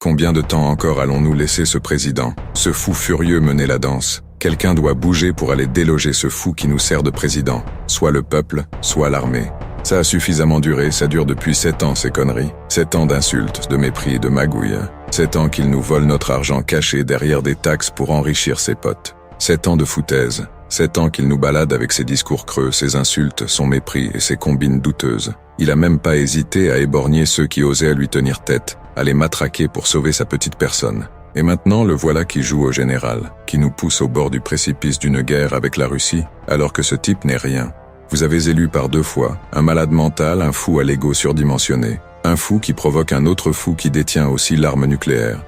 Combien de temps encore allons-nous laisser ce président, ce fou furieux mener la danse? Quelqu'un doit bouger pour aller déloger ce fou qui nous sert de président, soit le peuple, soit l'armée. Ça a suffisamment duré, ça dure depuis 7 ans ces conneries. 7 ans d'insultes, de mépris, de magouilles. 7 ans qu'il nous vole notre argent caché derrière des taxes pour enrichir ses potes. 7 ans de foutaise. 7 ans qu'il nous balade avec ses discours creux, ses insultes, son mépris et ses combines douteuses. Il a même pas hésité à éborgner ceux qui osaient lui tenir tête, à les matraquer pour sauver sa petite personne. Et maintenant, le voilà qui joue au général, qui nous pousse au bord du précipice d'une guerre avec la Russie, alors que ce type n'est rien. Vous avez élu par 2 fois, un malade mental, un fou à l'ego surdimensionné, un fou qui provoque un autre fou qui détient aussi l'arme nucléaire.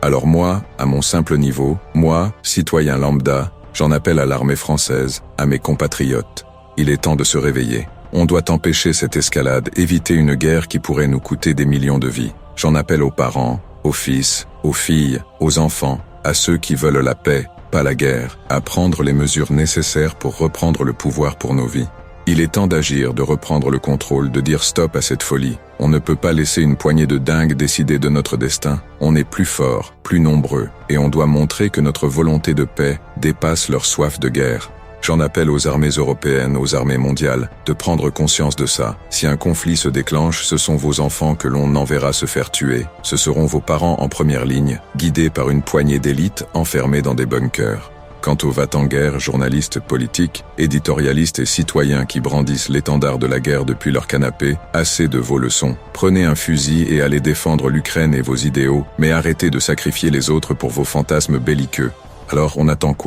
Alors moi, à mon simple niveau, moi, citoyen lambda, j'en appelle à l'armée française, à mes compatriotes. Il est temps de se réveiller. On doit empêcher cette escalade, éviter une guerre qui pourrait nous coûter des millions de vies. J'en appelle aux parents, aux fils, aux filles, aux enfants, à ceux qui veulent la paix, pas la guerre, à prendre les mesures nécessaires pour reprendre le pouvoir pour nos vies. Il est temps d'agir, de reprendre le contrôle, de dire stop à cette folie. On ne peut pas laisser une poignée de dingues décider de notre destin. On est plus fort, plus nombreux, et on doit montrer que notre volonté de paix dépasse leur soif de guerre. J'en appelle aux armées européennes, aux armées mondiales, de prendre conscience de ça. Si un conflit se déclenche, ce sont vos enfants que l'on enverra se faire tuer. Ce seront vos parents en première ligne, guidés par une poignée d'élites enfermées dans des bunkers. Quant aux va-t-en-guerre, journalistes, politiques, éditorialistes et citoyens qui brandissent l'étendard de la guerre depuis leur canapé, assez de vos leçons. Prenez un fusil et allez défendre l'Ukraine et vos idéaux, mais arrêtez de sacrifier les autres pour vos fantasmes belliqueux. Alors on attend quoi ?